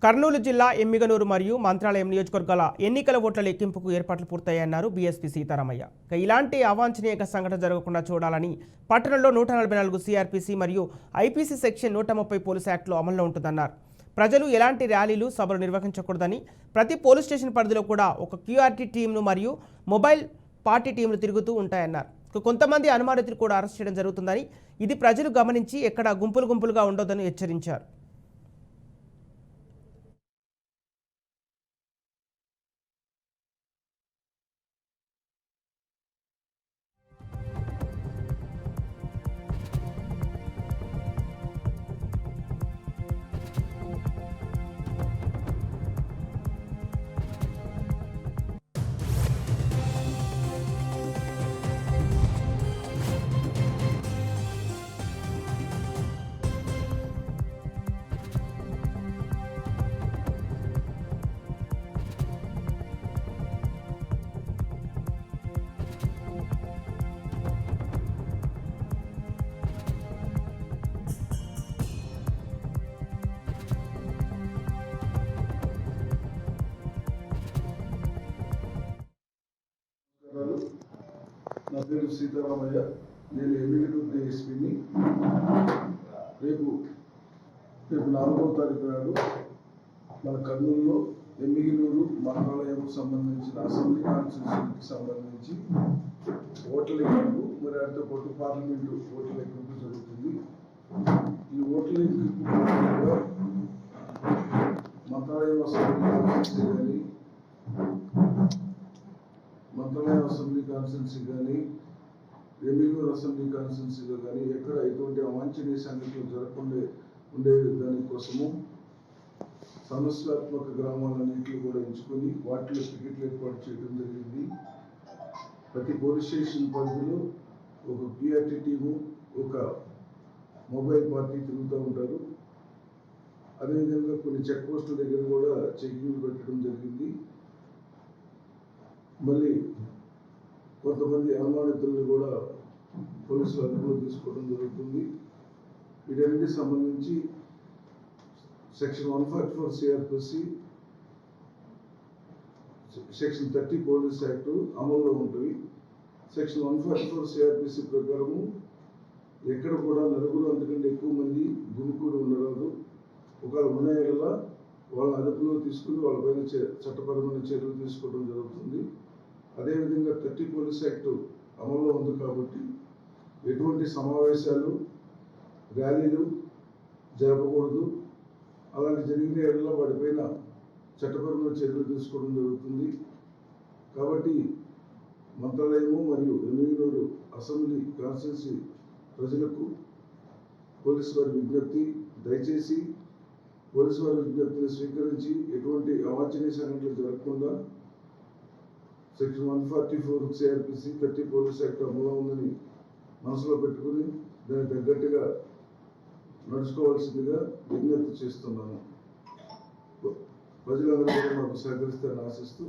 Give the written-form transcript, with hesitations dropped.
కర్నూలు జిల్లా ఎమ్మిగనూరు మరియు మంత్రాలయం నియోజకవర్గాల ఎన్నికల ఓట్ల లెక్కింపుకు ఏర్పాట్లు పూర్తయ్యాయన్నారు బీఎస్పీ సీతారామయ్య. ఇలాంటి అవాంఛనీయ సంఘటన జరగకుండా చూడాలని పట్టణంలో 144 సిఆర్పీసీ మరియు ఐపీసీ సెక్షన్ 130 పోలీస్ యాక్టులు అమల్లో ఉంటుందన్నారు. ప్రజలు ఎలాంటి ర్యాలీలు సభలు నిర్వహించకూడదని, ప్రతి పోలీస్ స్టేషన్ పరిధిలో కూడా ఒక క్యూఆర్టీ టీంను మరియు మొబైల్ పార్టీ టీంలు తిరుగుతూ ఉంటాయన్నారు. కొంతమంది అనుమానితులు కూడా అరెస్ట్ చేయడం జరుగుతుందని, ఇది ప్రజలు గమనించి ఎక్కడ గుంపులుగా ఉండొద్దని హెచ్చరించారు. నా పేరు సీతారామయ్య. నేను ఎమ్మిగనూరు డిఎస్పీని. రేపు 4వ తారీఖు నాడు మన కర్నూలులో ఎమ్మిగనూరు మంత్రాలయం సంబంధించిన అసెంబ్లీ కాన్స్టిట్యూషన్కి సంబంధించి ఓట్ల లెక్కింపు, మరి దాంతో పాటు పార్లమెంటు ఓట్ల లెక్కింపు జరుగుతుంది. ఈ ఓట్ల లెక్కింపు మంత్రాలయం అసెంబ్లీ కాన్స్టిట్యూన్సీ కానీ, మంత్రాలయం అసెంబ్లీ కాన్స్టిట్యున్సీ కానీ, ఎమ్మిగనూరు అసెంబ్లీ కాన్స్టిట్యున్సీలో కానీ ఎక్కడ ఎటువంటి అవాంఛనీయ సంఘటనలు జరగకుండా ఉండే దానికోసము సమస్యాత్మక గ్రామాలన్నింటినీ కూడా ఎంచుకొని వాటిలో టికెట్లు ఏర్పాటు చేయడం జరిగింది. ప్రతి పోలీస్ స్టేషన్ పరిధిలో ఒక పిఆర్టీ టీము, ఒక మొబైల్ పార్టీ తిరుగుతూ ఉంటారు. అదేవిధంగా కొన్ని చెక్ పోస్టుల దగ్గర కూడా చెకింగ్లు పెట్టడం జరిగింది. మళ్ళీ కొంతమంది అనుమానితులను కూడా పోలీసులు అదుపులో తీసుకోవడం జరుగుతుంది. వీటన్నిటికి సంబంధించి section 144 CrPC, section 30 police act అమల్లో ఉంటుంది. సెక్షన్ 144 సిఆర్పిసి ప్రకారము ఎక్కడ కూడా నలుగురు అంతకంటే ఎక్కువ మంది గుమికూడి ఉండరాదు. ఒకవేళ ఉన్న ఏళ్ళ వాళ్ళ అదుపులో తీసుకుని వాళ్ళపైన చట్టపరమైన చర్యలు తీసుకోవడం జరుగుతుంది. అదేవిధంగా 30 పోలీస్ యాక్టు అమల్లో ఉంది కాబట్టి ఎటువంటి సమావేశాలు, ర్యాలీలు జరపకూడదు. అలాంటి జరిగిన ఏళ్ళ వాటిపైన చట్టపరమైన చర్యలు తీసుకోవడం జరుగుతుంది. కాబట్టి మంత్రాలయము మరియు ఎమ్మిగనూరు అసెంబ్లీ కాన్స్టిట్యున్సీ ప్రజలకు పోలీసు వారి విజ్ఞప్తి, దయచేసి పోలీసు వారి విజ్ఞప్తిని స్వీకరించి ఎటువంటి అవాంఛనీయ సంఘటనలు జరగకుండా సెక్షన్ 144 సిఆర్పిసి, 30 పోలీస్ యాక్ట్ అమలు ఉందని మనసులో పెట్టుకుని దానికి తగ్గట్టుగా నడుచుకోవాల్సిందిగా విజ్ఞప్తి చేస్తున్నాను. ప్రజలందరూ కూడా మాకు సహకరిస్తారని ఆశిస్తూ